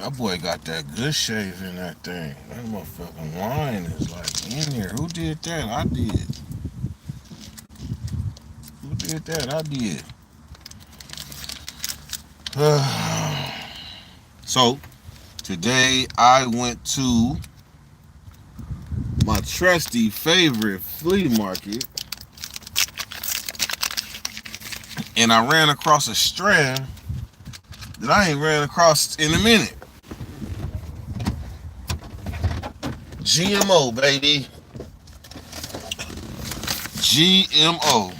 That boy got that good shave in that thing. That motherfucking wine is like in here. Who did that? I did. Who did that? I did. So today I went to my trusty favorite flea market and I ran across a strand that I ain't ran across in a minute. GMO, baby. GMO.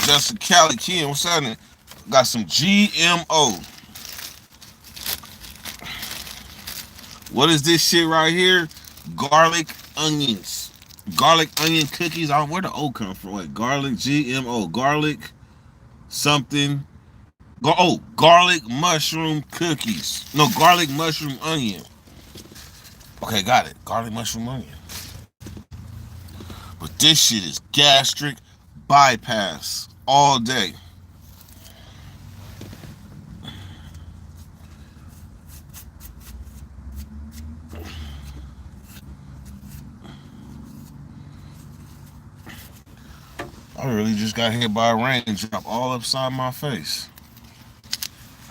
Justin Cali Ken, what's happening? Got some GMO. What is this shit right here? Garlic onions. Garlic onion cookies. I don't, where the O come from? Wait, garlic GMO. Garlic something. Garlic mushroom cookies. No, garlic mushroom onion. Okay, got it. Garlic mushroom onion. But this shit is gastric bypass all day. I really just got hit by a raindrop all upside my face.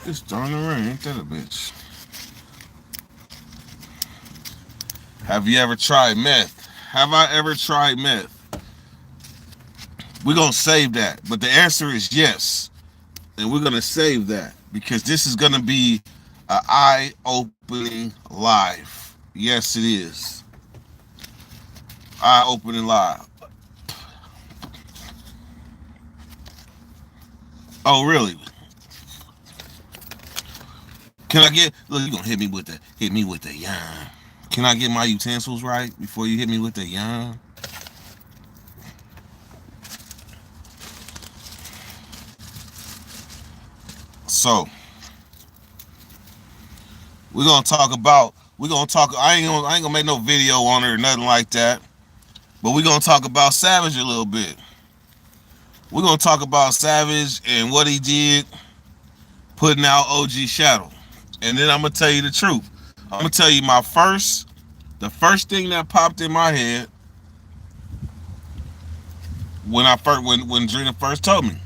It's darn the rain, ain't that a bitch? Have you ever tried meth? Have I ever tried meth? We're gonna save that. But the answer is yes. And we're gonna save that because this is gonna be an eye-opening live. Yes, it is. Eye-opening live. Oh, really? Can I get? Look, you gonna hit me with the yarn. Can I get my utensils right before you hit me with the yarn? So we're gonna talk. I ain't gonna make no video on it or nothing like that. But we're gonna talk about Savage a little bit. We're gonna talk about Savage and what he did putting out OG Shadow. And then I'm gonna tell you the truth. I'm gonna tell you the first thing that popped in my head when Drina first told me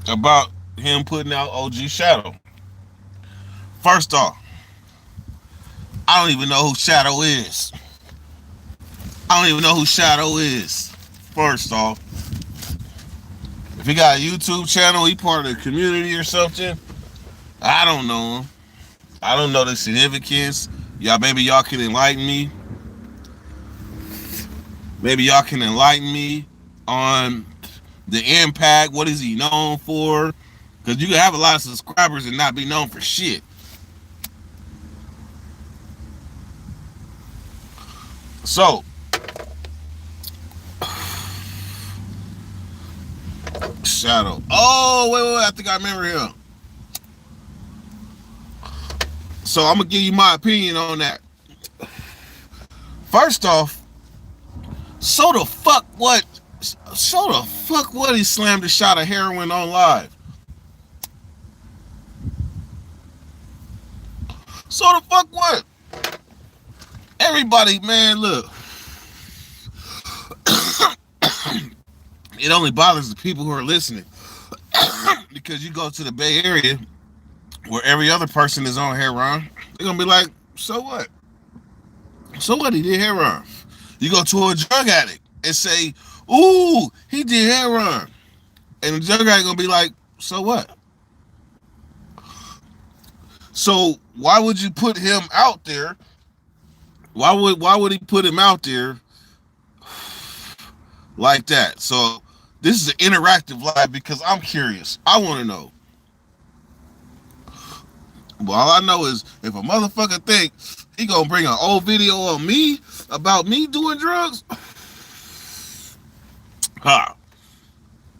about him putting out OG Shadow. First off, I don't even know who Shadow is. I don't even know who Shadow is. First off, if he got a YouTube channel, he part of the community or something. I don't know him. I don't know the significance. Maybe y'all can enlighten me. Maybe y'all can enlighten me on the impact. What is he known for? Because you can have a lot of subscribers and not be known for shit. So, Shadow. Oh, wait. I think I remember him. So, I'm going to give you my opinion on that. First off, so the fuck what he slammed a shot of heroin on live? So the fuck what? Everybody, man, look. It only bothers the people who are listening. Because you go to the Bay Area where every other person is on heroin, they're gonna be like, so what? So what? He did heroin. You go to a drug addict and say, ooh, he did heroin. And the drug addict gonna be like, so what? So why would you put him out there? Why would he put him out there like that? So this is an interactive live because I'm curious. I want to know. Well, all I know is if a motherfucker think he gonna bring an old video on me about me doing drugs, and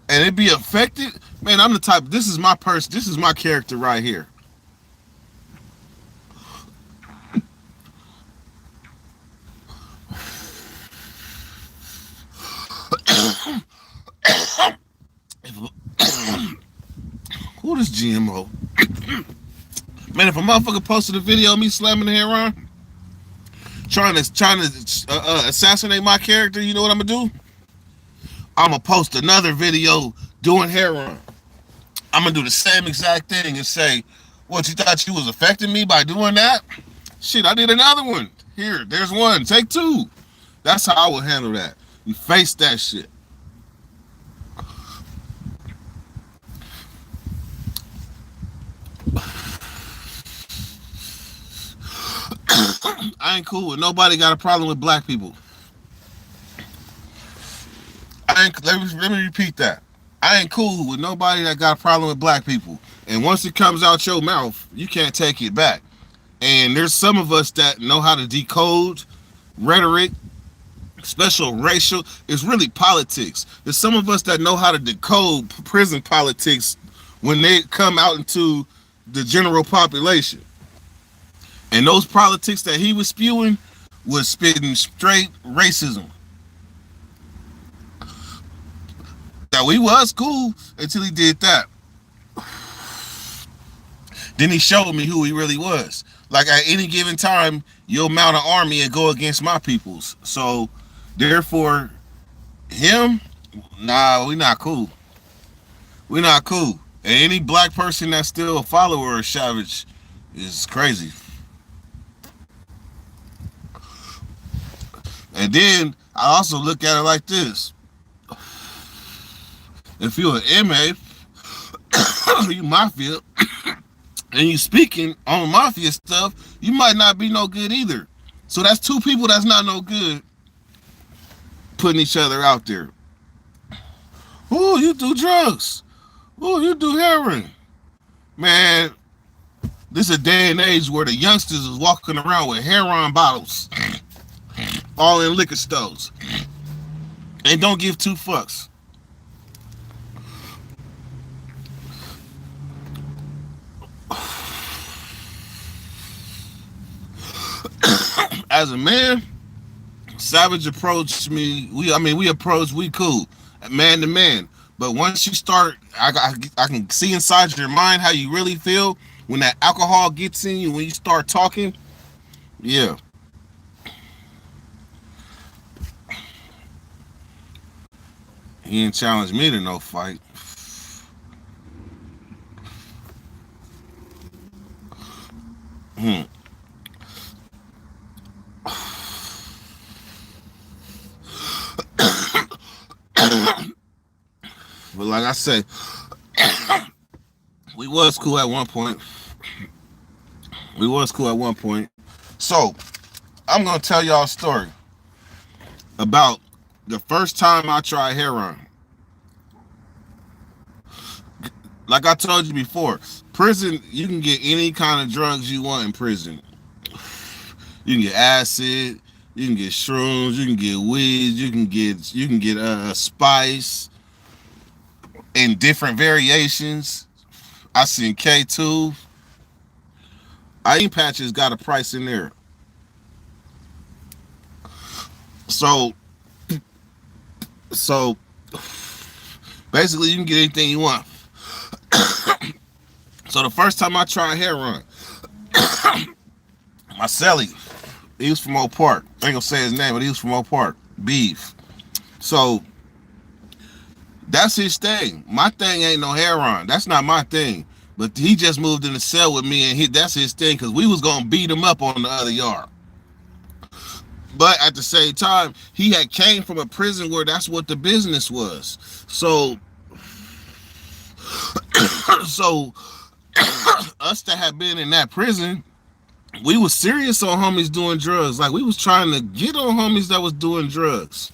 it be affected, man, I'm the type. This is my person. This is my character right here. GMO. Man, if a motherfucker posted a video of me slamming the heroin, trying to assassinate my character, you know what I'm gonna do? I'm gonna post another video doing heroin. I'm gonna do the same exact thing and say, "What, you thought you was affecting me by doing that? Shit, I did another one. Here, there's one. Take two." That's how I would handle that. You face that shit. I ain't cool with nobody got a problem with black people. Let me repeat that. I ain't cool with nobody that got a problem with black people. And once it comes out your mouth, you can't take it back. And there's some of us that know how to decode rhetoric, special racial. It's really politics. There's some of us that know how to decode prison politics when they come out into the general population. And those politics that he was spewing was spitting straight racism. Now, he was cool until he did that. Then he showed me who he really was. Like, at any given time, you'll mount an army and go against my peoples. So, therefore, him, nah, we not cool. We not cool. And any black person that's still a follower of Savage is crazy. And then I also look at it like this. If you're an inmate, you mafia, and you speaking on mafia stuff, you might not be no good either. So that's two people that's not no good putting each other out there. Oh, you do drugs. Oh, you do heroin. Man, this is a day and age where the youngsters is walking around with heroin bottles. All in liquor stores. And don't give two fucks. As a man, Savage approached me. We approached, we cool, man to man. But once you start, I can see inside your mind how you really feel when that alcohol gets in you, when you start talking. Yeah. He didn't challenge me to no fight. But like I say, we was cool at one point. So, I'm going to tell y'all a story about the first time I tried heroin. Like I told you before, prison, you can get any kind of drugs you want in prison. You can get acid, you can get shrooms, you can get weed, you can get spice in different variations. I seen K2. Eye patches got a price in there. So basically you can get anything you want. So the first time I tried heroin, my celly, he was from Oak Park. I ain't gonna say his name, but he was from Oak Park. Beef. So that's his thing. My thing ain't no heroin. That's not my thing. But he just moved in the cell with me, and that's his thing, because we was gonna beat him up on the other yard. But at the same time, he had came from a prison where that's what the business was. So us that had been in that prison, we was serious on homies doing drugs. Like, we was trying to get on homies that was doing drugs.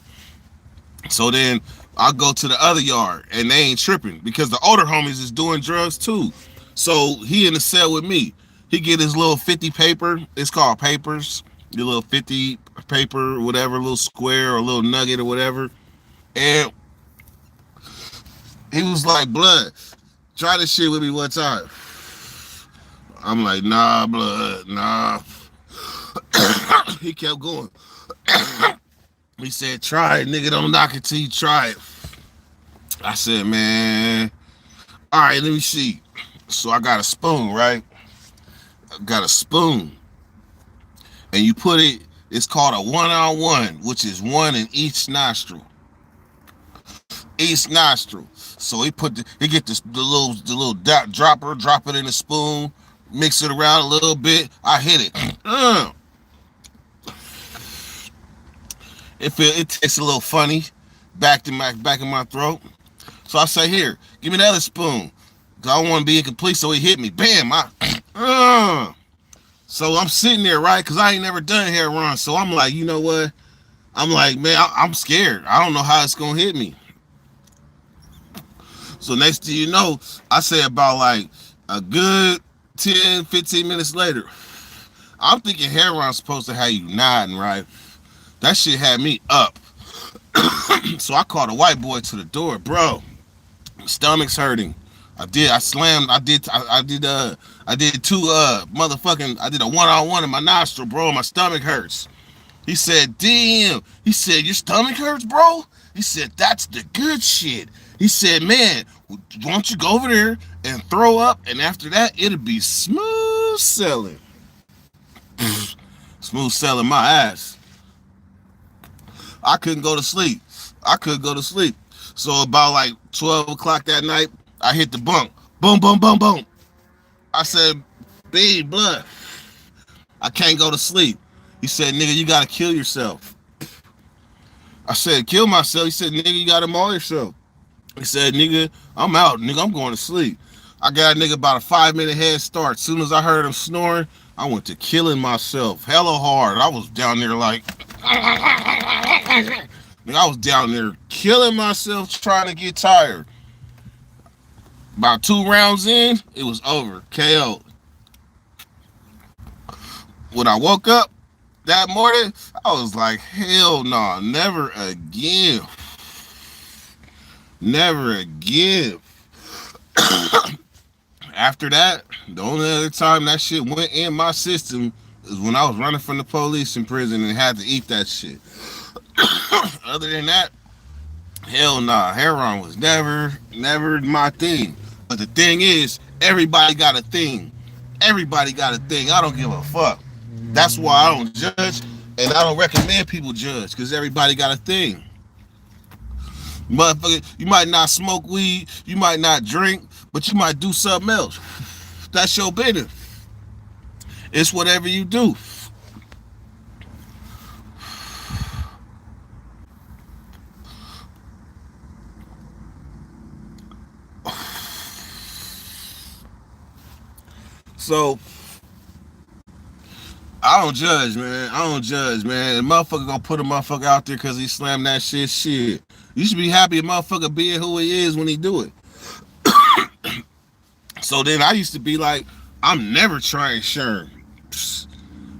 So then I go to the other yard, and they ain't tripping because the older homies is doing drugs too. So he in the cell with me. He get his little 50 paper. It's called papers. Your little 50 paper, whatever, little square or a little nugget or whatever. And he was like, "Blood, try this shit with me one time." I'm like, "Nah, blood, nah." He kept going. He said, "Try it, nigga. Don't knock it till you try it." I said, "Man, all right, let me see." So I got a spoon, right? I got a spoon, and you put it. It's called a one-on-one, which is one in each nostril. Each nostril. So he get the little dropper, drop it in a spoon, mix it around a little bit. I hit it. It tastes a little funny, back in my throat. So I say, here, give me another spoon. Cause I don't want to be incomplete. So he hit me. Bam! So I'm sitting there, right? Cause I ain't never done hair run. So I'm like, you know what? I'm like, man, I'm scared. I don't know how it's gonna hit me. So next thing you know, I say about like a good 10, 15 minutes later, I'm thinking hair run's supposed to have you nodding, right? That shit had me up. So I called a white boy to the door, bro. Stomach's hurting. I slammed. I did two motherfucking. I did a one-on-one in my nostril, bro. My stomach hurts. He said, damn. He said, your stomach hurts, bro? He said, that's the good shit. He said, man, why don't you go over there and throw up, and after that, it'll be smooth sailing. Smooth sailing my ass. I couldn't go to sleep. So about like 12 o'clock that night, I hit the bunk. Boom, boom, boom, boom. I said, babe, blood. I can't go to sleep. He said, nigga, you gotta kill yourself. I said, kill myself. He said, nigga, you gotta maul yourself. He said, nigga, I'm out. Nigga, I'm going to sleep. I got a nigga about a 5-minute head start. As soon as I heard him snoring, I went to killing myself hella hard. I was down there like, I was down there killing myself trying to get tired. About 2 rounds in, it was over. KO. When I woke up that morning, I was like, hell no, nah, never again. Never again. After that, the only other time that shit went in my system is when I was running from the police in prison and had to eat that shit. Other than that, hell nah. Heroin was never my thing. But the thing is, everybody got a thing. Everybody got a thing. I don't give a fuck. That's why I don't judge, and I don't recommend people judge, because everybody got a thing. Motherfucker, you might not smoke weed, you might not drink, but you might do something else. That's your business. It's whatever you do. So I don't judge, man. I don't judge, man. The motherfucker gonna put a motherfucker out there because he slammed that shit. Shit. You should be happy a motherfucker being who he is when he do it. So then I used to be like, I'm never trying Sherm.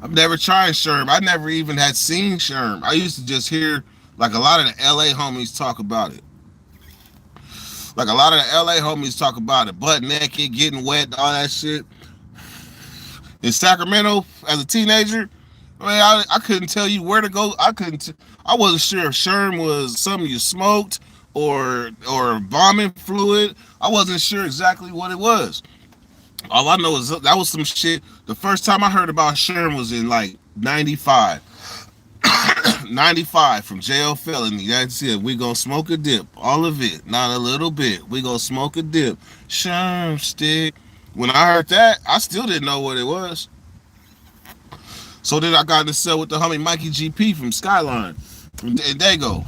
I'm never trying Sherm. I never even had seen Sherm. I used to just hear like a lot of the LA homies talk about it. Like a lot of the LA homies talk about it. Butt naked, getting wet, all that shit. In Sacramento, as a teenager, I couldn't tell you where to go. I wasn't sure if Sherm was something you smoked or bombing fluid. I wasn't sure exactly what it was. All I know is that was some shit. The first time I heard about Sherm was in like 95. 95 from JL Felony. That's it. We gonna smoke a dip. All of it. Not a little bit. We gonna smoke a dip. Sherm stick. When I heard that, I still didn't know what it was. So then I got in the cell with the homie Mikey GP from Skyline in Dago.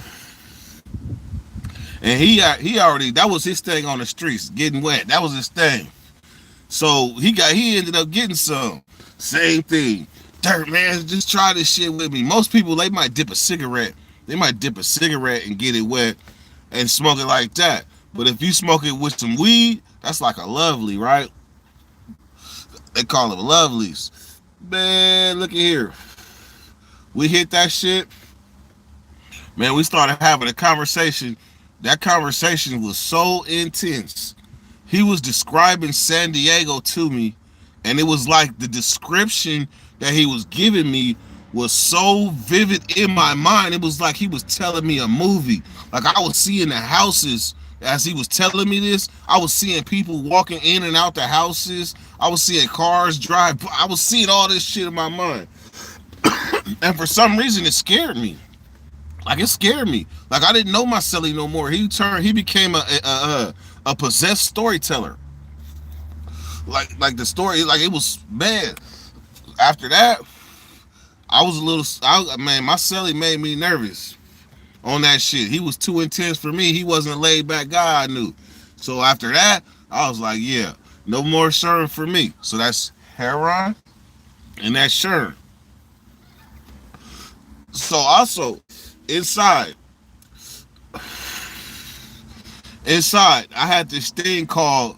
And he already, that was his thing on the streets, getting wet. That was his thing. So he ended up getting some. Same thing. Dirt, man, just try this shit with me. Most people, they might dip a cigarette. They might dip a cigarette and get it wet and smoke it like that. But if you smoke it with some weed, that's like a lovely, right? They call them lovelies. Man, look at here. We hit that shit. Man, we started having a conversation. That conversation was so intense. He was describing San Diego to me, and it was like the description that he was giving me was so vivid in my mind. It was like he was telling me a movie. Like I was seeing the houses as he was telling me this, I was seeing people walking in and out the houses. I was seeing cars drive. I was seeing all this shit in my mind. And for some reason, it scared me. Like, it scared me. Like, I didn't know my celly no more. He became a possessed storyteller. Like the story, like, it was bad. After that, I was a little, man, my celly made me nervous on that shit. He was too intense for me. He wasn't a laid back guy I knew. So after that, I was like, yeah, no more Sherm for me. So that's Heron and that's Sherm. So also, inside, I had this thing called,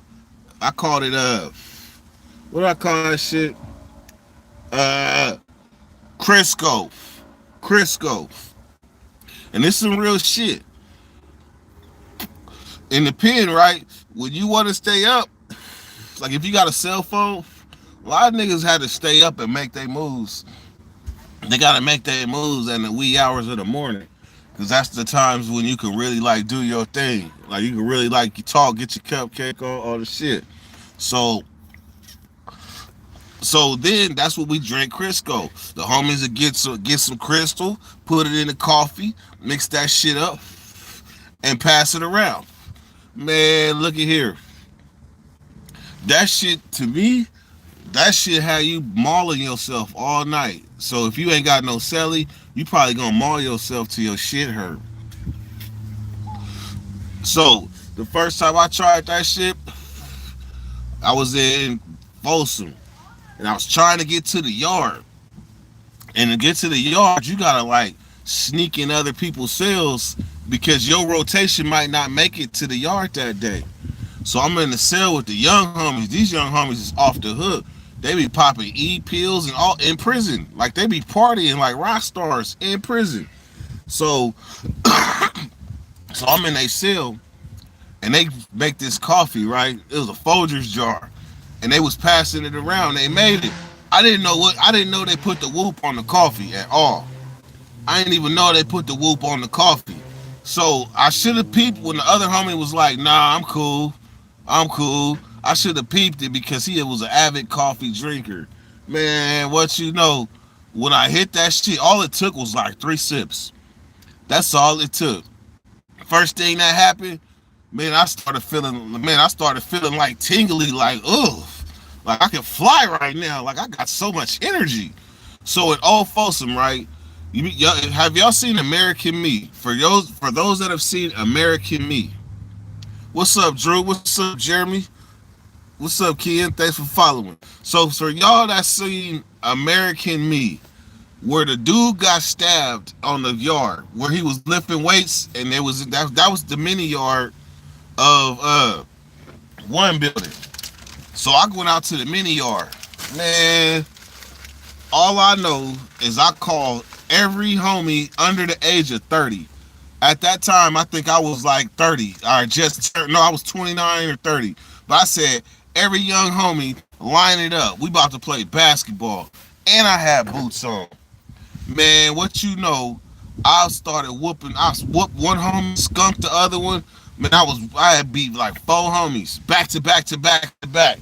I called it, what do I call that shit? Uh, Crisco. Crisco. And this is some real shit. In the pen, right? When you want to stay up, like if you got a cell phone, a lot of niggas had to stay up and make their moves. They gotta make their moves in the wee hours of the morning. Cause that's the times when you can really like do your thing. Like you can really like you talk, get your cupcake on, all the shit. So then that's what we drink Crisco. The homies would get some crystal, put it in the coffee, mix that shit up, and pass it around. Man, look at here. That shit to me, that shit had you mauling yourself all night. So if you ain't got no celly, you probably gonna maul yourself till your shit hurt. So the first time I tried that shit, I was in Folsom and I was trying to get to the yard. And to get to the yard, you gotta like sneak in other people's cells because your rotation might not make it to the yard that day. So I'm in the cell with the young homies. These young homies is off the hook. They be popping pills and all in prison. Like they be partying like rock stars in prison. So so I'm in a cell and they make this coffee, right? It was a Folgers jar. And they was passing it around. They made it. I didn't know they put the whoop on the coffee at all. I didn't even know they put the whoop on the coffee. So I should have peeped when the other homie was like, nah, I'm cool. I'm cool. I should have peeped it because he was an avid coffee drinker. Man, what you know, when I hit that shit, all it took was like 3 sips. That's all it took. First thing that happened, I started feeling like tingly, like, ugh. Like I can fly right now. Like I got so much energy. So in Old Folsom, right? Have y'all seen American Me? For those that have seen American Me, what's up, Drew? What's up, Jeremy? What's up, Ken? Thanks for following. So for y'all that seen American Me, where the dude got stabbed on the yard, where he was lifting weights, and that was the mini yard of one building. So I went out to the mini yard. Man, all I know is I called every homie under the age of 30. At that time, I think I was like 30. I was 29 or 30. But I said, every young homie, line it up. We about to play basketball. And I had boots on. Man, what you know, I whooped one homie, skunked the other one. Man, I had beat like 4 homies, back to back to back to back.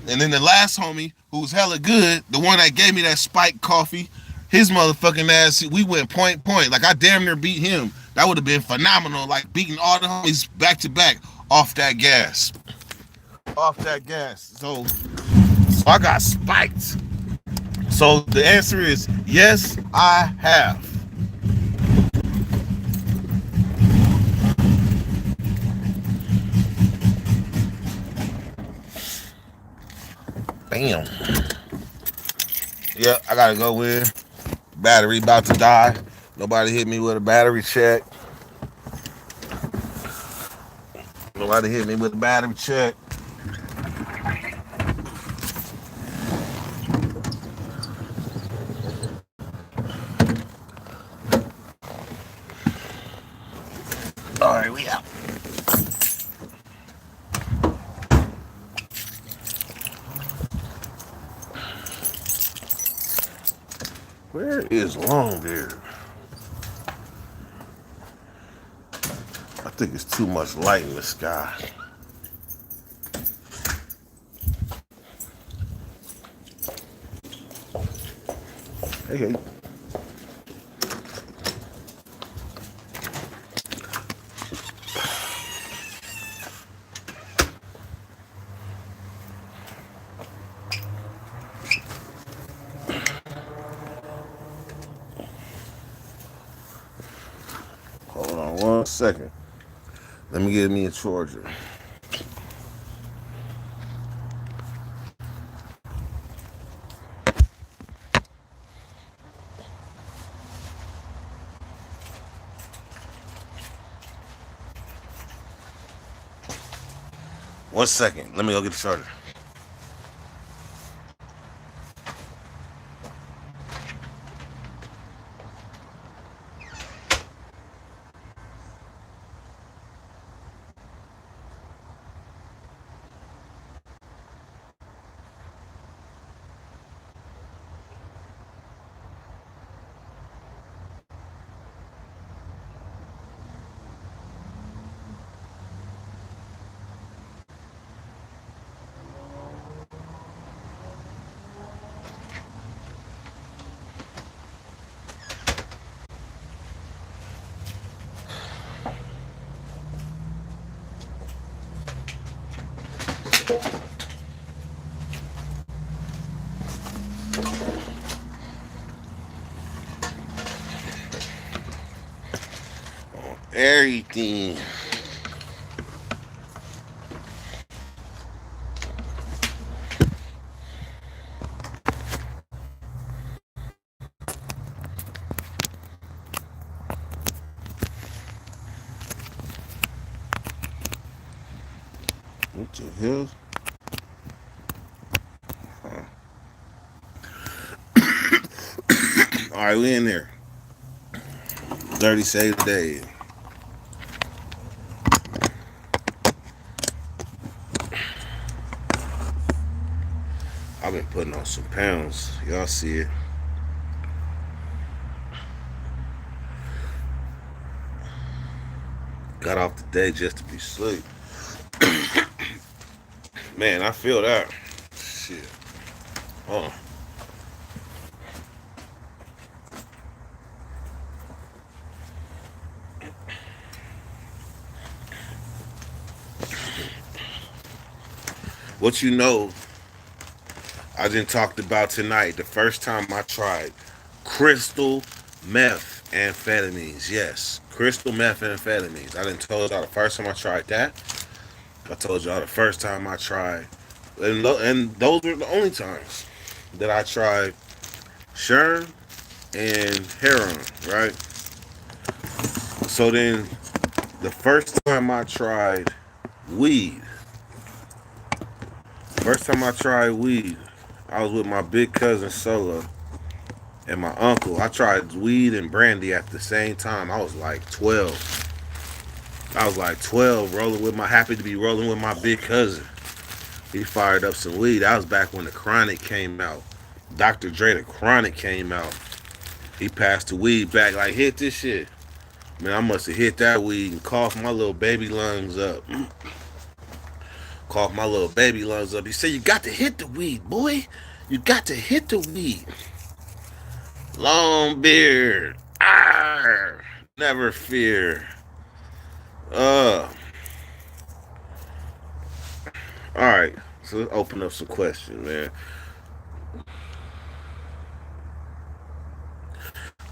And then the last homie, who was hella good, the one that gave me that spiked coffee, his motherfucking ass, we went point. Like I damn near beat him. That would have been phenomenal, like beating all the homies back to back off that gas. Off that gas. So I got spiked. So the answer is yes, I have. Bam. Yeah, I gotta go in. Battery about to die. Nobody hit me with a battery check. Nobody hit me with a battery check. All right, we out. Where is Longbeard? I think it's too much light in the sky. Hey, hey. Hold on 1 second. Let me get me a charger. One second. Let me go get the charger. Everything. What the hell? All right, we in there. 30 saves a day. I've been putting on some pounds. Y'all see it. Got off the day just to be asleep. Man, I feel that. Shit. Oh. What you know, I just talked about tonight. The first time I tried crystal methamphetamines. Yes, crystal methamphetamines. I didn't told y'all the first time I tried that. I told y'all the first time I tried, and those were the only times that I tried Sherm and heroin. Right. So then, the first time I tried weed. First time I tried weed, I was with my big cousin Solo and my uncle. I tried weed and brandy at the same time. I was like 12. I was like 12, rolling with my happy to be rolling with my big cousin. He fired up some weed. That was back when the Chronic came out. Dr. Dre, the Chronic came out. He passed the weed back like, hit this shit. Man, I must have hit that weed and coughed my little baby lungs up. Coughed my little baby lungs up. He said, you got to hit the weed, boy. You got to hit the weed. Long beard. Arr, never fear. Uh. All right. So let's open up some questions, man.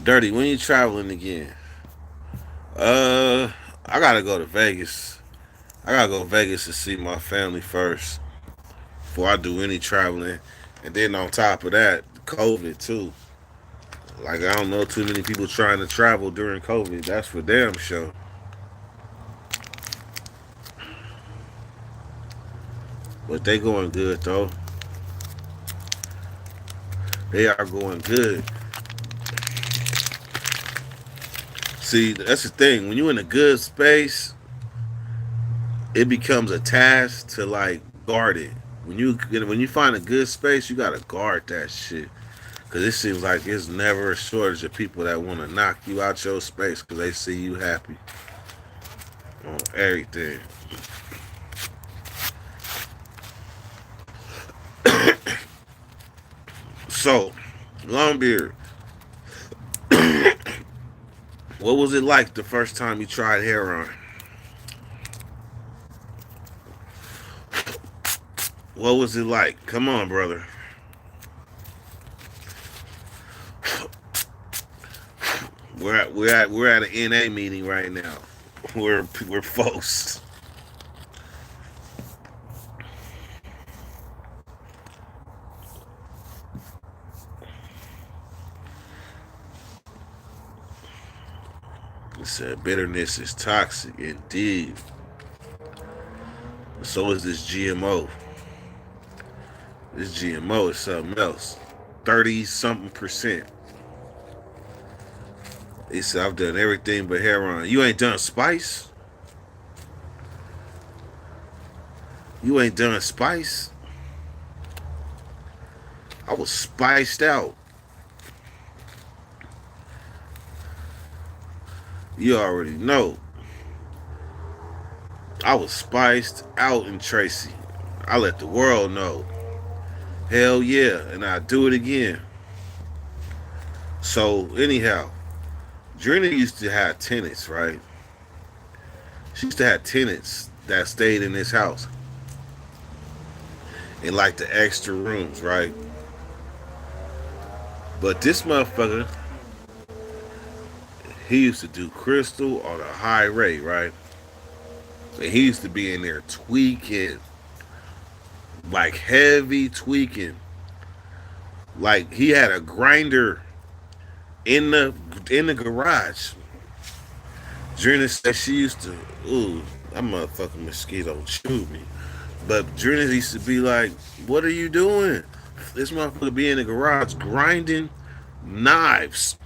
Dirty, when you traveling again? I gotta go to Vegas. I gotta go to Vegas to see my family first before I do any traveling. And then on top of that, COVID too. Like I don't know too many people trying to travel during COVID. That's for damn sure. But they going good though. They are going good. See, that's the thing. When you're in a good space, it becomes a task to like guard it. When you find a good space, you gotta guard that shit. Cause it seems like there's never a shortage of people that want to knock you out your space because they see you happy. on everything. So, Longbeard, what was it like the first time you tried heroin? What was it like? Come on, brother. We're at an NA meeting right now. We're folks. It said bitterness is toxic indeed. So is this GMO. This GMO is something else. 30 something percent. He said I've done everything but heroin. You ain't done spice? You ain't done spice? I was spiced out. You already know. I was spiced out in Tracy. I let the world know. Hell yeah, and I do it again. So anyhow, Drina used to have tenants, right? She used to have tenants that stayed in this house in like the extra rooms, right? But this motherfucker, he used to do crystal on a high rate, right? And he used to be in there tweaking, like heavy tweaking. Like he had a grinder in the garage. Drina said she used to, ooh, that motherfucking mosquito chewed me. But Drina used to be like, what are you doing? This motherfucker be in the garage grinding knives,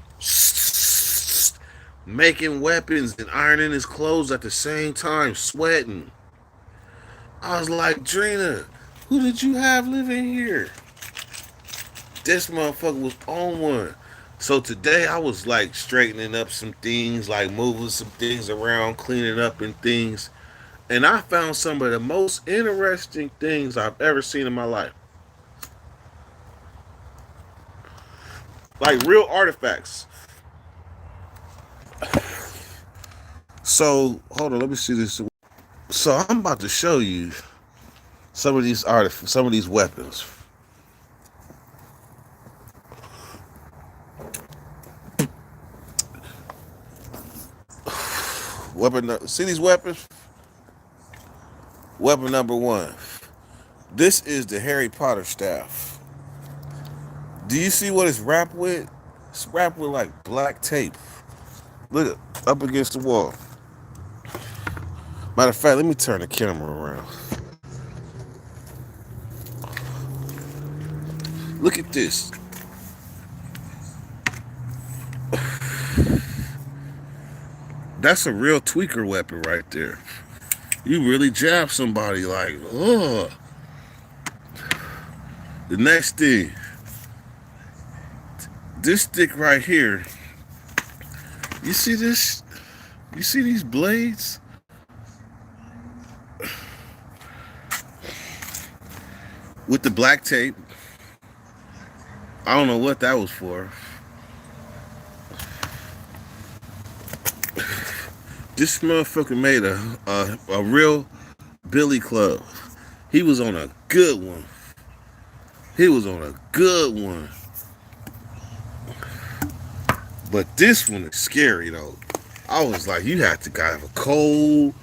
making weapons and ironing his clothes at the same time, sweating. I was like, Drina, who did you have living here? This motherfucker was on one. So today I was like straightening up some things, like moving some things around, cleaning up and things. And I found some of the most interesting things I've ever seen in my life. Like real artifacts. So hold on, let me see this. So I'm about to show you some of these some of these weapons. See these weapons? Weapon number one. This is the Harry Potter staff. Do you see what it's wrapped with? It's wrapped with like black tape. Look up against the wall. Matter of fact, let me turn the camera around. Look at this. That's a real tweaker weapon right there. You really jab somebody like, oh. The next thing, this stick right here. You see this? You see these blades? With the black tape. I don't know what that was for. This motherfucker made a real Billy Club. He was on a good one. He was on a good one. But this one is scary though. I was like, you have to have a cold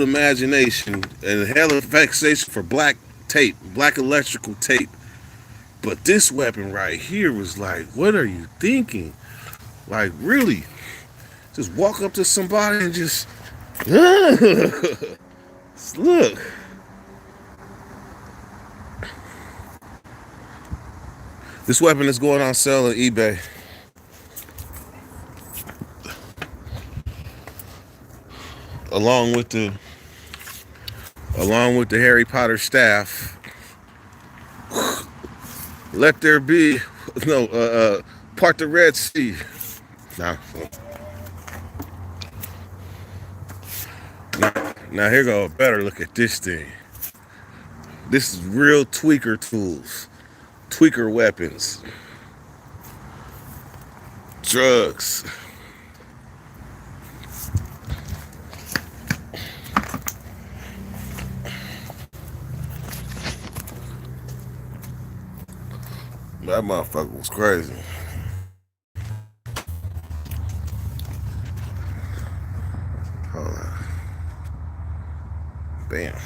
imagination and hella fixation for black tape, black electrical tape. But this weapon right here was like, what are you thinking? Like, really? Just walk up to somebody and just look. This weapon is going on sale on eBay. Along with the Harry Potter staff. Let there be part the Red Sea. Nah. Now here go a better look at this thing. This is real tweaker tools, tweaker weapons, drugs. That motherfucker was crazy. Hold on. Bam.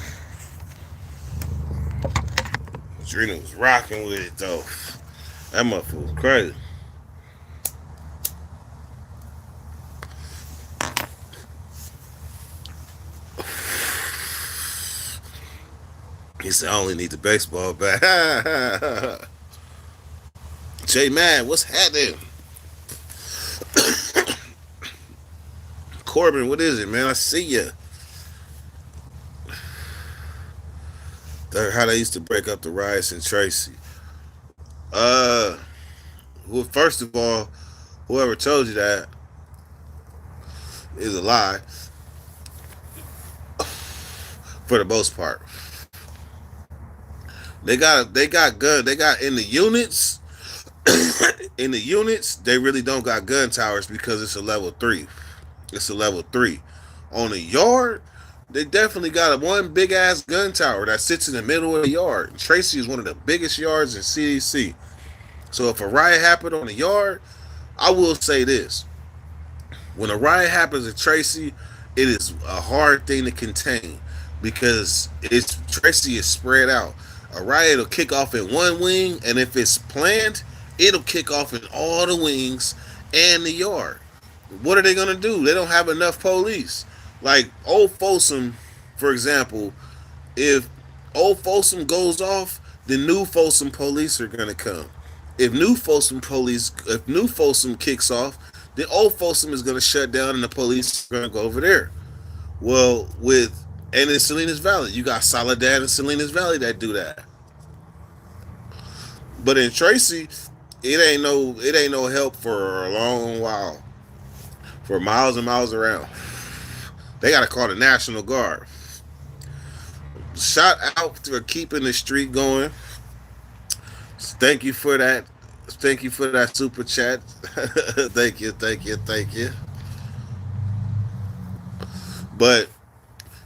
Trina was rocking with it though. That motherfucker was crazy. He said, I only need the baseball bat. J Man, what's happening? Corbin, what is it, man? I see ya. How they used to break up the riots in Tracy. Uh, well, first of all, whoever told you that is a lie for the most part. They got gun. They got in the units. In the units, they really don't got gun towers because it's a level 3. It's a level 3. On the yard, they definitely got a one big ass gun tower that sits in the middle of the yard. Tracy is one of the biggest yards in CDC. So if a riot happened on the yard, I will say this: when a riot happens in Tracy, it is a hard thing to contain because it's Tracy is spread out. A riot will kick off in one wing, and if it's planned, it'll kick off in all the wings and the yard. What are they gonna do? They don't have enough police. Like Old Folsom, for example, if Old Folsom goes off, the New Folsom police are gonna come. If New Folsom kicks off, then Old Folsom is gonna shut down, and the police are gonna go over there. Well, and in Salinas Valley, you got Soledad and Salinas Valley that do that. But in Tracy, it ain't no help for a long while, for miles and miles around. They gotta call the National Guard. Shout out for keeping the street going. Thank you for that. Thank you for that super chat. Thank you, thank you, thank you. But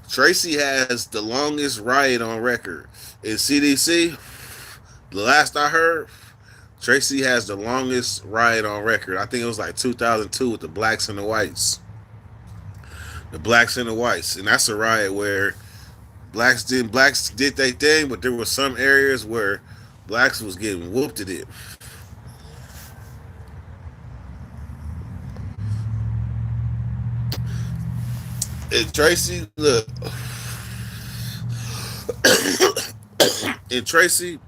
Tracy has the longest riot on record. In CDC, the last I heard, Tracy has the longest riot on record. I think it was like 2002 with the blacks and the whites. The blacks and the whites. And that's a riot where blacks did their thing, but there were some areas where blacks was getting whooped at it. And Tracy, look, in Tracy,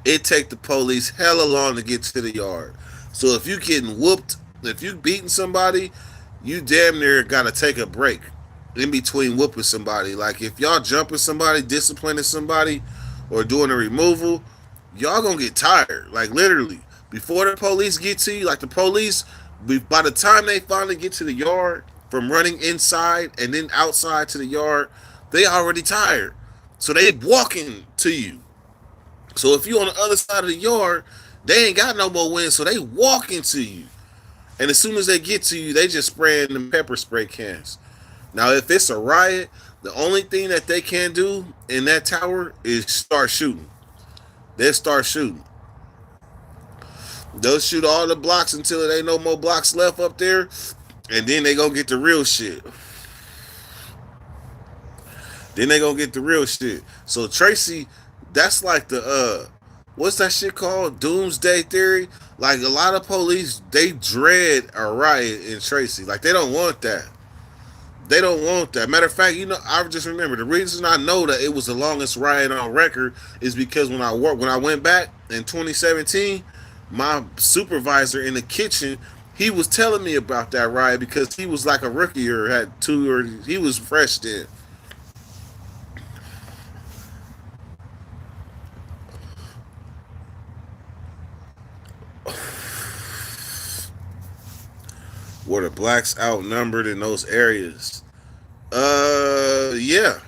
it take the police hella long to get to the yard. So if you getting whooped, if you beating somebody, you damn near gotta take a break in between whooping somebody. Like if y'all jumping somebody, disciplining somebody, or doing a removal, y'all gonna get tired. Like literally, before the police get to you, like the police, by the time they finally get to the yard from running inside and then outside to the yard, they already tired. So they walking to you. So if you on the other side of the yard, they ain't got no more wind, so they walking to you. And as soon as they get to you, they just spraying them pepper spray cans. Now, if it's a riot, the only thing that they can do in that tower is start shooting. They'll start shooting. They'll shoot all the blocks until there ain't no more blocks left up there, and then they gonna get the real shit. Then they gonna get the real shit. So Tracy, that's like the what's that shit called? Doomsday theory. Like a lot of police, they dread a riot in Tracy. Like they don't want that. They don't want that. Matter of fact, I just remember the reason I know that it was the longest riot on record is because when I went back in 2017, my supervisor in the kitchen, he was telling me about that riot because he was like a rookie or had two or he was fresh then. Were the blacks outnumbered in those areas? Yeah,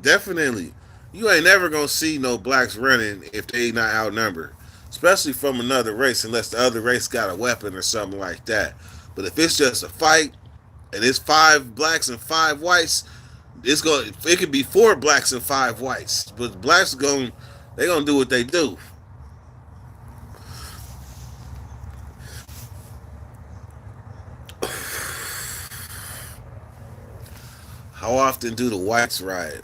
definitely. You ain't never gonna see no blacks running if they not outnumbered, especially from another race, unless the other race got a weapon or something like that. But if it's just a fight and it's five blacks and five whites, it's going. It could be four blacks and five whites, but blacks going they gonna do what they do. How often do the whites riot?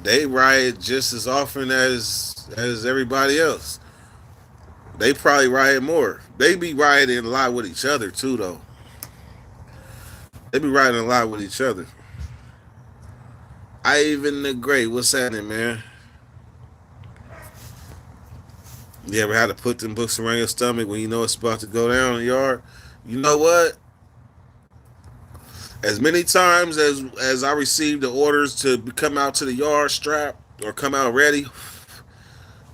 They riot just as often as everybody else. They probably riot more. They be rioting a lot with each other too, though. They be rioting a lot with each other. Ivan the Great, what's happening, man? You ever had to put them books around your stomach when you know it's about to go down in the yard? You know what? As many times as I received the orders to come out to the yard strapped or come out ready,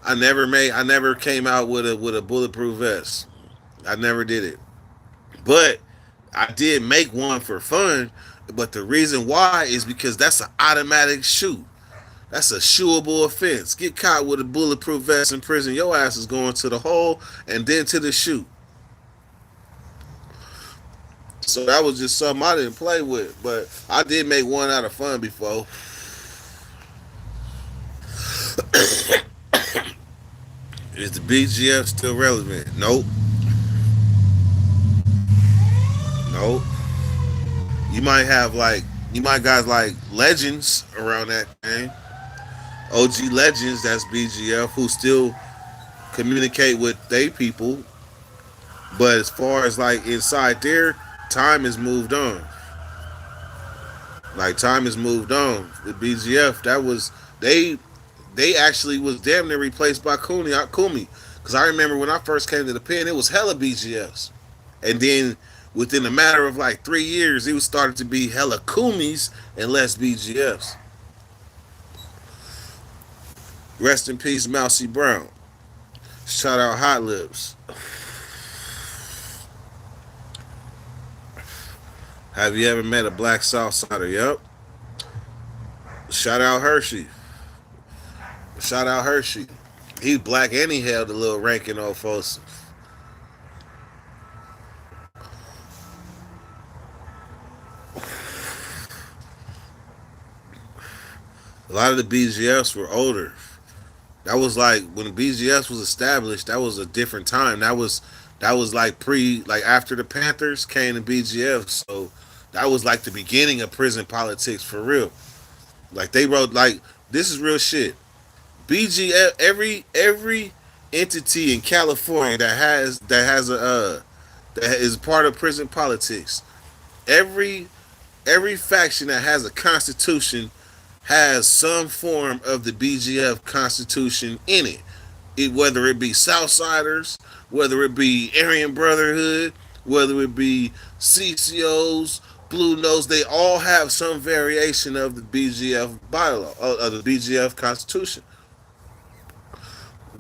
I never came out with a bulletproof vest. I never did it. But I did make one for fun. But the reason why is because that's an automatic shoot. That's a shoeable offense. Get caught with a bulletproof vest in prison, your ass is going to the hole and then to the shoot. So that was just something I didn't play with. But I did make one out of fun before. Is the BGF still relevant? Nope. Nope. You might guys like legends around that thing. OG legends, that's BGF, who still communicate with they people. But as far as like inside there, time has moved on. Like time has moved on. The BGF, that was they actually was damn near replaced by Kumi. Because I remember when I first came to the pen, it was hella BGFs. And then within a matter of like 3 years, it was starting to be hella Kumis and less BGFs. Rest in peace, Mousy Brown. Shout out Hot Lips. Have you ever met a black Southsider? Yup. Shout out Hershey. Shout out Hershey. He's black and he held a little ranking old folks. A lot of the BGFs were older. That was like when the BGS was established. That was a different time. That was like like after the Panthers came to BGF. So that was like the beginning of prison politics for real. Like they wrote like this is real shit. BGF every entity in California that has a that is part of prison politics. Every every faction that has a constitution has some form of the BGF constitution in it. Whether it be Southsiders, whether it be Aryan Brotherhood, whether it be CCOs, Blue Nose, they all have some variation of the BGF bylaw, of the BGF constitution.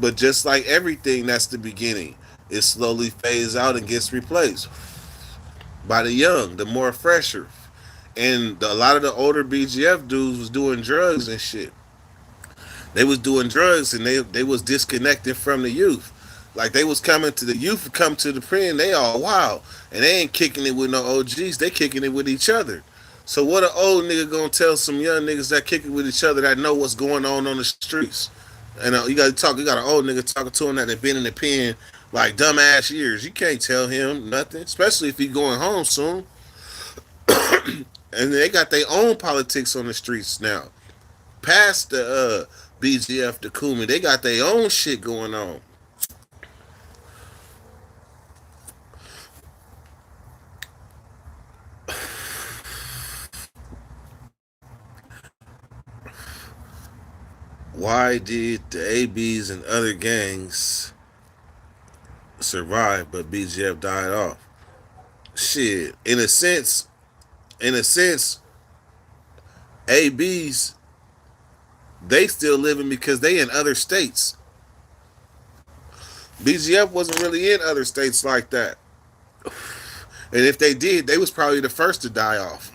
But just like everything, that's the beginning. It slowly fades out and gets replaced by the young, the more fresher. And a lot of the older BGF dudes was doing drugs and shit. They was doing drugs and they was disconnected from the youth. Like they was coming to the youth, come to the pen, they all wild. And they ain't kicking it with no OGs, they kicking it with each other. So what an old nigga gonna tell some young niggas that kick it with each other that know what's going on the streets? And you got an old nigga talking to him that they been in the pen like dumbass years. You can't tell him nothing, especially if he going home soon. And they got their own politics on the streets now. Past the BGF, the Kumi, they got their own shit going on. Why did the ABs and other gangs survive, but BGF died off? Shit, in a sense, ABs they still living because they in other states. BGF wasn't really in other states like that, and if they did, they was probably the first to die off.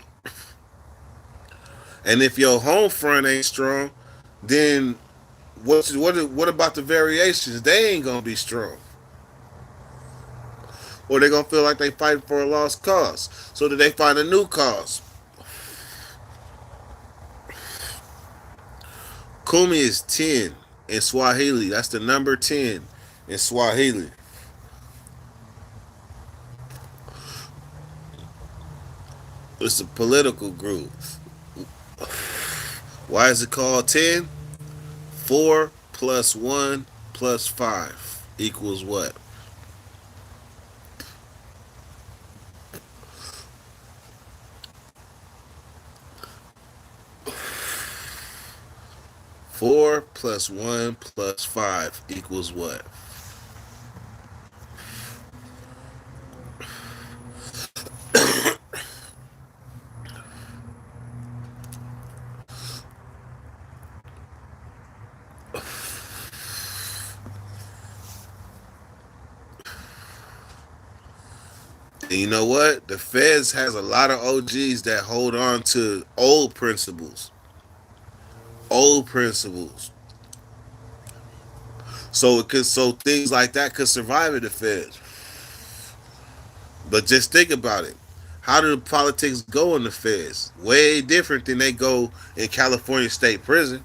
And if your home front ain't strong, then what about the variations? They ain't gonna be strong, or they gonna feel like they fighting for a lost cause. So that they find a new cause. Kumi is 10 in Swahili. That's the number 10 in Swahili. It's a political group. Why is it called 10? 4 plus 1 plus 5 equals what? 4 plus 1 plus 5 equals what? 'And you know what? The Feds has a lot of OGs that hold on to old principles. Old principles. So things like that could survive in the Feds. But just think about it. How do the politics go in the Feds? Way different than they go in California State Prison.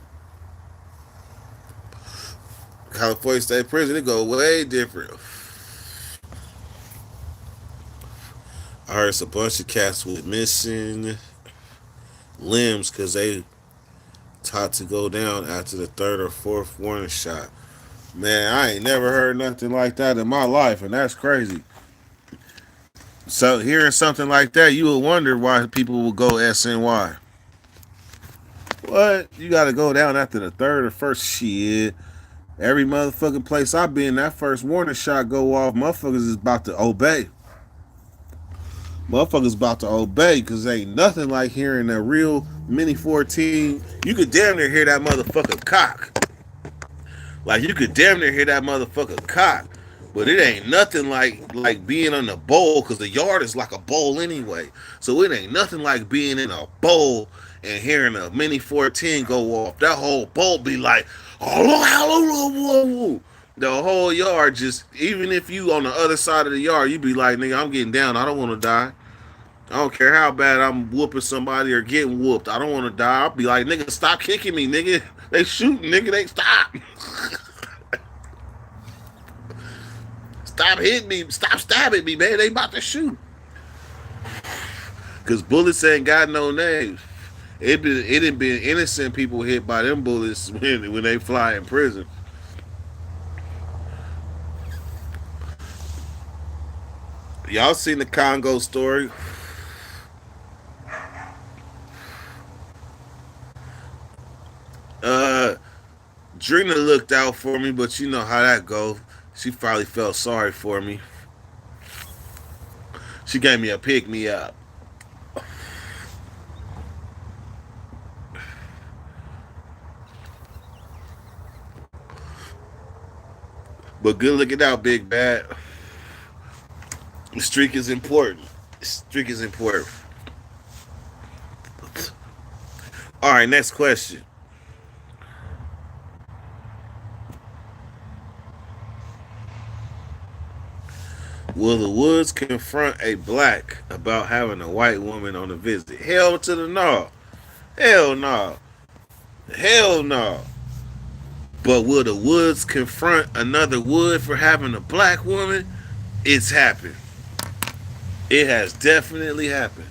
California State Prison, it go way different. I heard a bunch of cats with missing limbs because they taught to go down after the third or fourth warning shot. Man, I ain't never heard nothing like that in my life, and that's crazy. So hearing something like that, you would wonder why people would go SNY. What? You got to go down after the third or first shit. Every motherfucking place I been, that first warning shot go off, motherfuckers is about to obey. Motherfuckers about to obey because ain't nothing like hearing a real Mini 14. You could damn near hear that motherfucker cock. Like you could damn near hear that motherfucker cock. But it ain't nothing like being on the bowl because the yard is like a bowl anyway. So it ain't nothing like being in a bowl and hearing a Mini 14 go off. That whole bowl be like, oh, the whole yard just, even if you on the other side of the yard, you be like, nigga, I'm getting down. I don't want to die. I don't care how bad I'm whooping somebody or getting whooped. I don't want to die. I'll be like, nigga, stop kicking me, nigga. They shooting, nigga. They stop. Stop hitting me. Stop stabbing me, man. They about to shoot. Because bullets ain't got no names. It had been innocent people hit by them bullets when they fly in prison. Y'all seen the Congo story? Uh, Drina looked out for me, but you know how that goes. She probably felt sorry for me. She gave me a pick me up. But good looking out, big bad. The streak is important. The streak is important. All right, next question. Will the Woods confront a black about having a white woman on a visit? Hell to the no. Hell no. Hell no. But will the Woods confront another Wood for having a black woman? It's happened. It has definitely happened.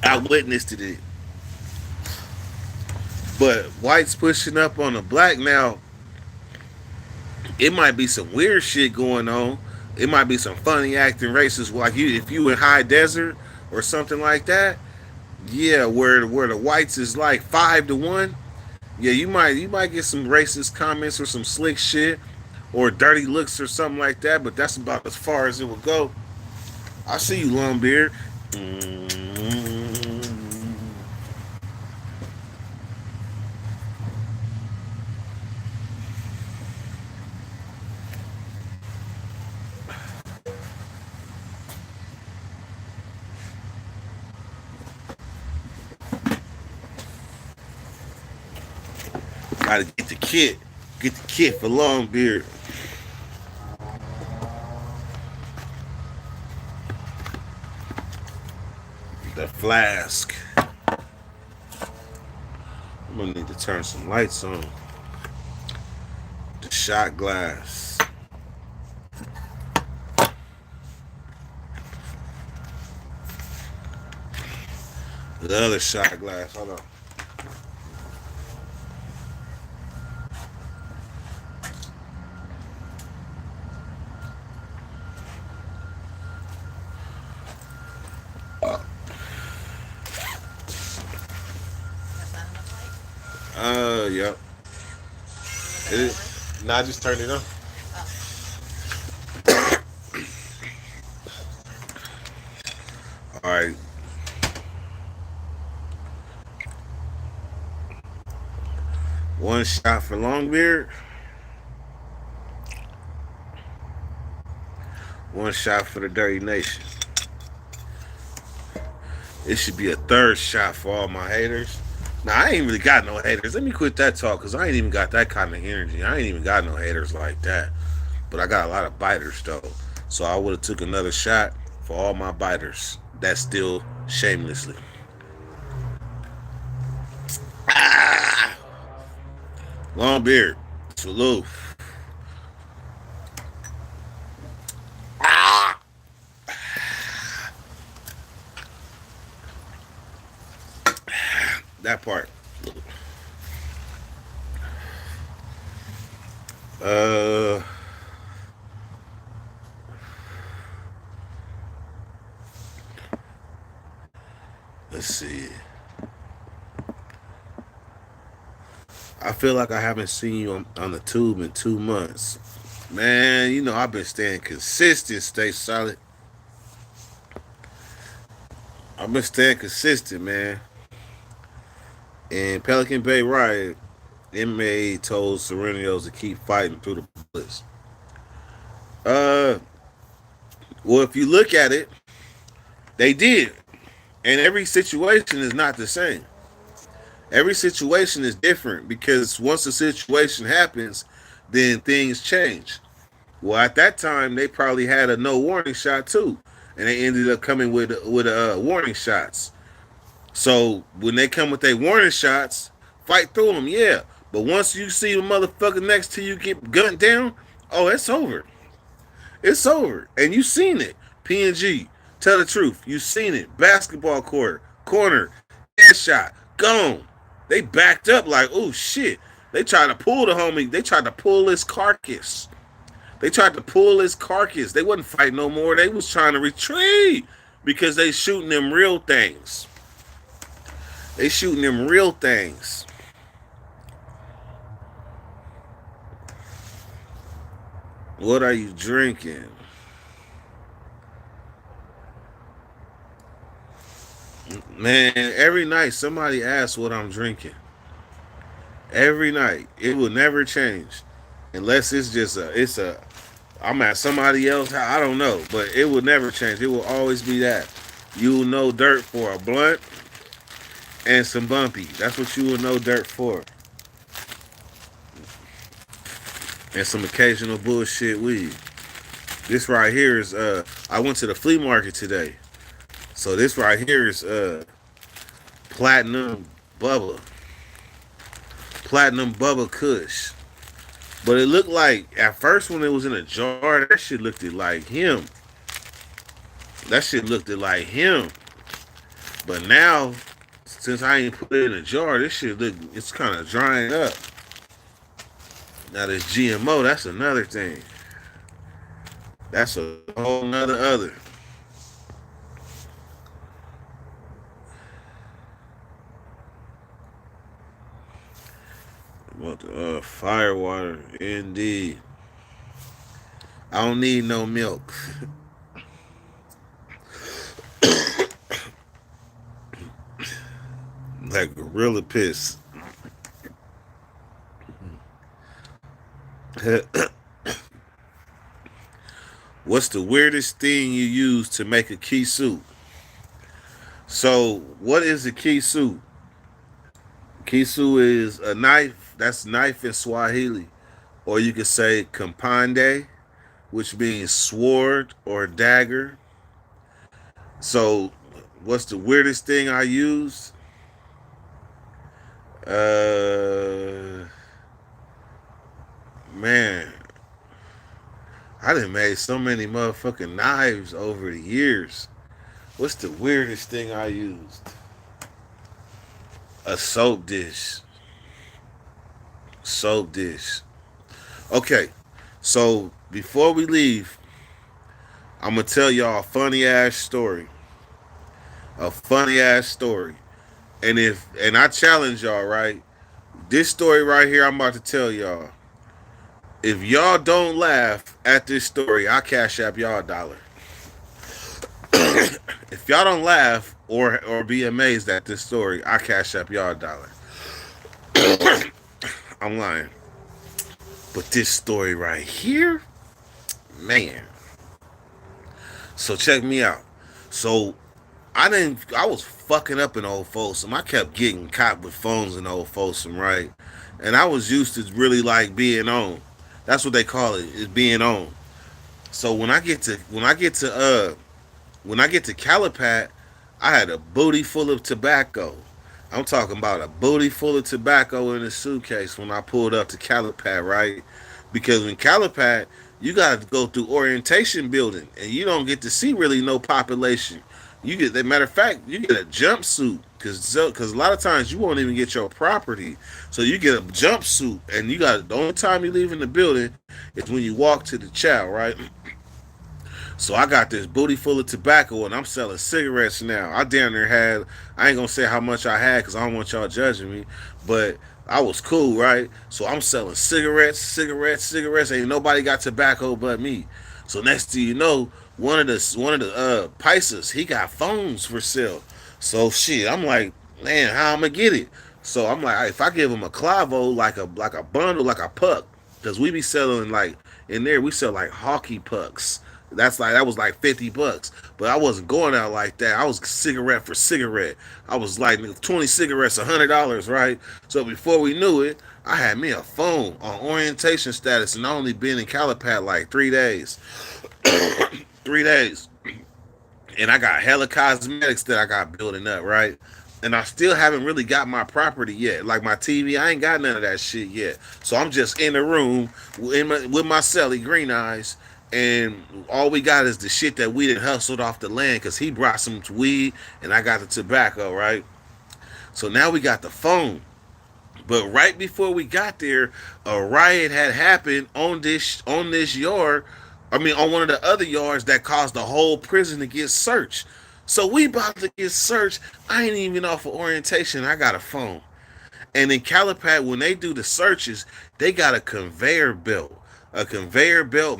I witnessed it. But whites pushing up on a black now, it might be some weird shit going on. It might be some funny acting racist, like you if you in high desert or something like that. Yeah, where the whites is like 5-1. Yeah, you might get some racist comments or some slick shit or dirty looks or something like that. But that's about as far as it will go. I see you, Longbeard. Mm-hmm. Gotta get the kit. Get the kit for Longbeard. The flask. I'm gonna need to turn some lights on. The shot glass. The other shot glass. Hold on. Yep. It is. Nah, I just turned it on. All right. One shot for Longbeard. One shot for the Dirty Nation. It should be a third shot for all my haters. Now, I ain't really got no haters. Let me quit that talk because I ain't even got that kind of energy. I ain't even got no haters like that. But I got a lot of biters, though. So I would have took another shot for all my biters. That's still shamelessly. Ah! Longbeard. Salute. Ah! That part. Uh, let's see. I feel like I haven't seen you on the tube in 2 months. Man, you know I've been staying consistent, stay solid. I've been staying consistent, man. And Pelican Bay Riot, MA told Serenios to keep fighting through the bullets. Uh, well, if you look at it, they did. And every situation is not the same. Every situation is different because once a situation happens, then things change. Well, at that time, they probably had a no warning shot too, and they ended up coming with warning shots. So when they come with their warning shots, fight through them, yeah. But once you see a motherfucker next to you get gunned down, oh, it's over. It's over, and you seen it. PNG, tell the truth, you seen it. Basketball court, corner, headshot, gone. They backed up like, oh shit. They tried to pull the homie. They tried to pull his carcass. They tried to pull his carcass. They wasn't fighting no more. They was trying to retreat because they shooting them real things. They shooting them real things. What are you drinking? Man, every night somebody asks what I'm drinking. Every night. It will never change. Unless it's just I'm at somebody else. I don't know. But it will never change. It will always be that. You will know dirt for a blunt and some bumpy. That's what you will know dirt for. And some occasional bullshit weed. This right here is I went to the flea market today. So this right here is platinum bubba. Platinum bubba kush. But it looked like at first when it was in a jar, that shit looked like him. That shit looked like him. But now, since I ain't put it in a jar, this shit it's kind of drying up. Now this GMO, that's another thing. That's a whole nother other. What fire water, indeed. I don't need no milk. Like gorilla piss. What's the weirdest thing you use to make a key suit? So, what is a key suit? Kisu is a knife. That's knife in Swahili. Or you could say Kampande, which means sword or dagger. So, what's the weirdest thing I used? Uh, man, I done made so many motherfucking knives over the years. What's the weirdest thing I used? A soap dish. Soap dish. Okay, so before we leave, I'm gonna tell y'all a funny ass story. A funny ass story. And I challenge y'all, right? This story right here I'm about to tell y'all. If y'all don't laugh at this story, I cash app y'all $1. If y'all don't laugh or be amazed at this story, I cash app y'all $1. I'm lying. But this story right here, man. So check me out. So I was fucking up in Old Folsom. I kept getting caught with phones in Old Folsom, right? And I was used to really like being on. That's what they call it, is being on. So when I get to Calipat, I had a booty full of tobacco. I'm talking about a booty full of tobacco in a suitcase when I pulled up to Calipat, right? Because in Calipat, you got to go through orientation building, and you don't get to see really no population. You get, as a matter of fact, you get a jumpsuit because a lot of times you won't even get your property, so you get a jumpsuit, and you got the only time you leave in the building is when you walk to the chow, right? So I got this booty full of tobacco and I'm selling cigarettes now. I damn near had, I ain't gonna say how much I had because I don't want y'all judging me, but I was cool, right? So I'm selling cigarettes. Ain't nobody got tobacco but me. So next thing you know, one of the Pisces, he got phones for sale. So shit, I'm like, man, how I'm gonna get it? So I'm like, if I give him a clavo, like a bundle, like a puck, because we be selling like in there, we sell like hockey pucks. That was like $50, but I wasn't going out like that. I was cigarette for cigarette. I was like 20 cigarettes, $100, right? So before we knew it, I had me a phone on orientation status, and I only been in Calipat like 3 days. 3 days, and I got hella cosmetics that I got building up, right? And I still haven't really got my property yet. Like my TV, I ain't got none of that shit yet. So I'm just in the room with my celly, Green Eyes, and all we got is the shit that we done hustled off the land because he brought some weed and I got the tobacco, right? So now we got the phone. But right before we got there, a riot had happened on this yard. I mean, on one of the other yards that caused the whole prison to get searched. So we about to get searched. I ain't even off of orientation. I got a phone. And in Calipat, when they do the searches, they got a conveyor belt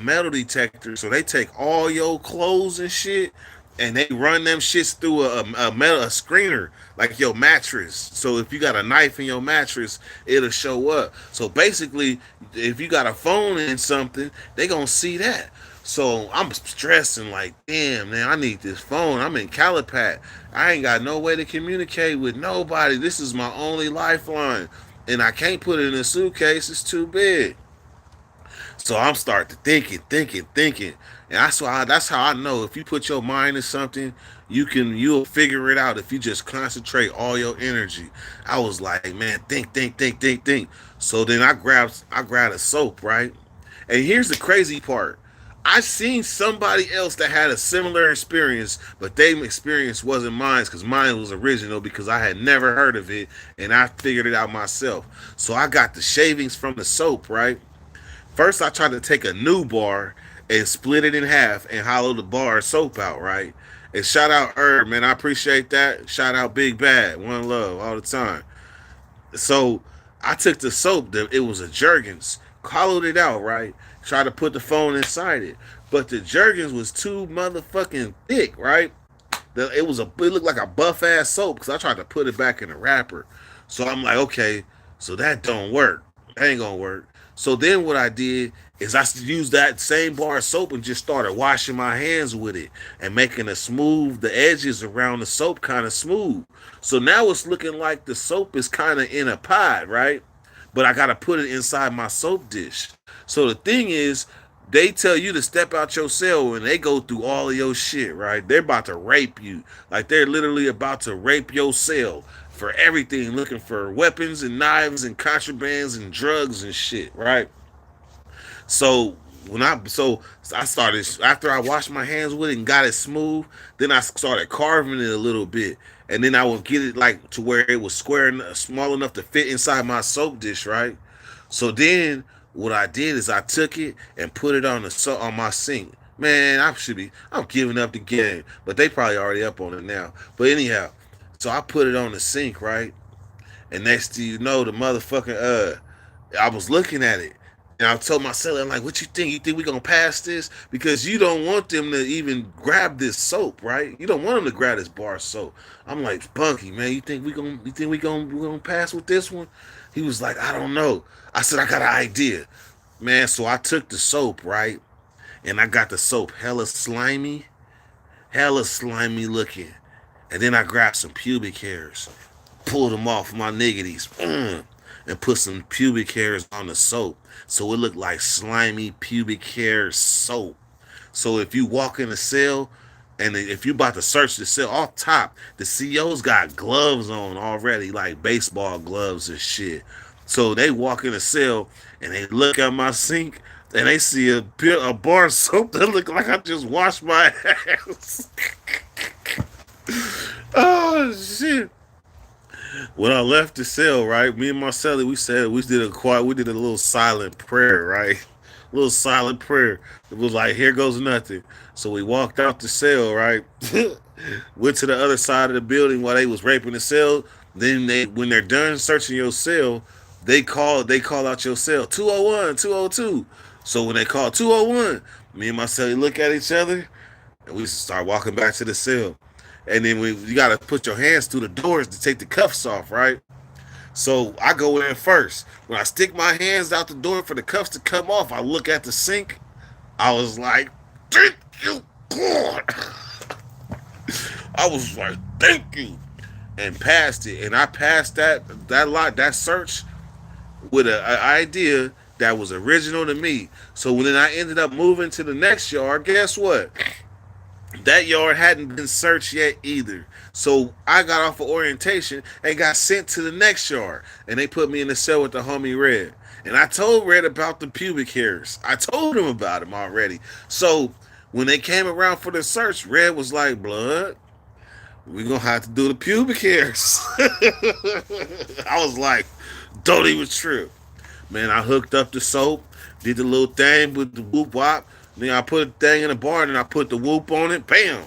metal detector. So they take all your clothes and shit, and they run them shits through a screener like your mattress. So if you got a knife in your mattress, it'll show up. So basically, if you got a phone in something, they gonna see that. So I'm stressing like, damn, man, I need this phone. I'm in Calipat. I ain't got no way to communicate with nobody. This is my only lifeline. And I can't put it in a suitcase. It's too big. So I'm starting to thinking. And that's how I know if you put your mind to something, you'll figure it out if you just concentrate all your energy. I was like, man, think. So then I grabbed a soap, right? And here's the crazy part. I seen somebody else that had a similar experience, but their experience wasn't mine because mine was original because I had never heard of it and I figured it out myself. So I got the shavings from the soap, right? First, I tried to take a new bar and split it in half and hollow the bar of soap out, right? And shout out Herb, man. I appreciate that. Shout out Big Bad. One love all the time. So I took the soap, it was a Jergens, hollowed it out, right? Tried to put the phone inside it. But the Jergens was too motherfucking thick, right? It looked like a buff ass soap because I tried to put it back in the wrapper. So I'm like, okay, so that don't work. That ain't gonna work. So then what I did is I used that same bar of soap and just started washing my hands with it and making a smooth, the edges around the soap kind of smooth. So now it's looking like the soap is kind of in a pot, right? But I got to put it inside my soap dish. So the thing is, they tell you to step out your cell and they go through all of your shit, right? They're about to rape you. Like they're literally about to rape your cell for everything, looking for weapons and knives and contrabands and drugs and shit, right? So I started after I washed my hands with it and got it smooth. Then I started carving it a little bit, and then I would get it like to where it was square and small enough to fit inside my soap dish, right? So then what I did is I took it and put it on my sink. Man, I'm giving up the game, but they probably already up on it now. But anyhow, so I put it on the sink, right? And next thing you know, the motherfucking I was looking at it. And I told my seller, I'm like, what you think? You think we gonna pass this? Because you don't want them to even grab this soap, right? You don't want them to grab this bar of soap. I'm like, Bunky, man, we gonna pass with this one? He was like, I don't know. I said, I got an idea. Man, so I took the soap, right? And I got the soap hella slimy looking. And then I grabbed some pubic hairs, pulled them off my niggities, and put some pubic hairs on the soap. So it looked like slimy pubic hair soap. So if you walk in the cell, and if you about to search the cell off top, the CEO's got gloves on already, like baseball gloves and shit. So they walk in the cell and they look at my sink and they see a bar of soap that look like I just washed my hands. Oh shit! When I left the cell, right, me and Marcelli, we did a little silent prayer, right? A little silent prayer. It was like, here goes nothing. So we walked out the cell, right? Went to the other side of the building while they was raping the cell. Then when they're done searching your cell, they call out your cell 201, 202. So when they call 201, me and Marcelli look at each other and we start walking back to the cell. And then you gotta put your hands through the doors to take the cuffs off, right? So I go in first. When I stick my hands out the door for the cuffs to come off, I look at the sink. I was like, "Thank you, God." I was like, "Thank you," and passed it. And I passed that search with an idea that was original to me. So when I ended up moving to the next yard, guess what? That yard hadn't been searched yet either. So I got off of orientation and got sent to the next yard. And they put me in the cell with the homie Red. And I told Red about the pubic hairs. I told him about them already. So when they came around for the search, Red was like, Blood, we gonna have to do the pubic hairs. I was like, don't even trip. Man, I hooked up the soap, did the little thing with the whoop wop. Then I put a thing in the bar and I put the whoop on it. Bam!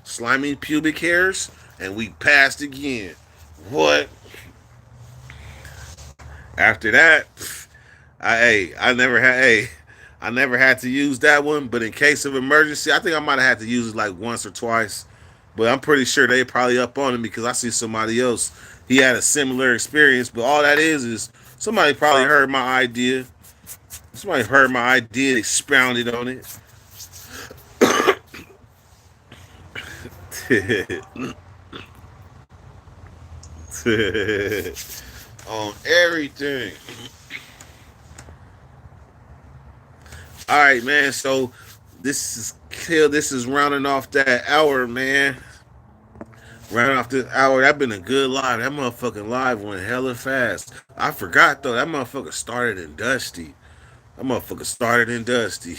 Slimy pubic hairs, and we passed again. What? After that, I never had to use that one. But in case of emergency, I think I might have had to use it like once or twice. But I'm pretty sure they probably up on him because I see somebody else. He had a similar experience, but all that is somebody probably heard my idea. Somebody heard my idea, expounded on it. On everything. All right, man. So this is rounding off that hour, man. Rounding off this hour. That been a good live. That motherfucking live went hella fast. I forgot though. That motherfucker started in Dusty. That motherfucker started in Dusty.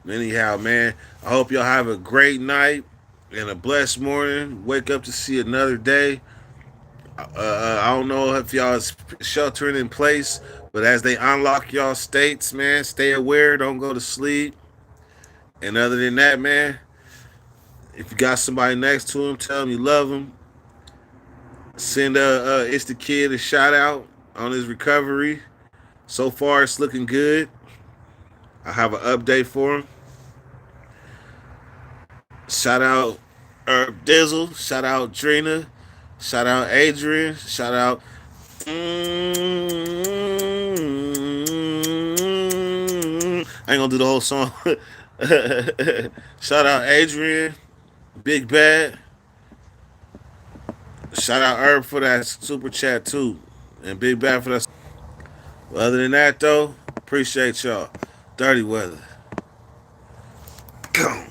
Anyhow, man, I hope y'all have a great night and a blessed morning. Wake up to see another day. I don't know if y'all is sheltering in place, but as they unlock y'all states, man, stay aware. Don't go to sleep. And other than that, man, if you got somebody next to him, tell him you love him. Send it's the kid a shout out on his recovery. So far, it's looking good. I have an update for him. Shout out Herb Dizzle. Shout out Drina. Shout out Adrian. Shout out. I ain't gonna do the whole song. Shout out Adrian, Big Bad. Shout out Herb for that super chat too, and Big Bad for that. But other than that though, appreciate y'all. Dirty weather. Go.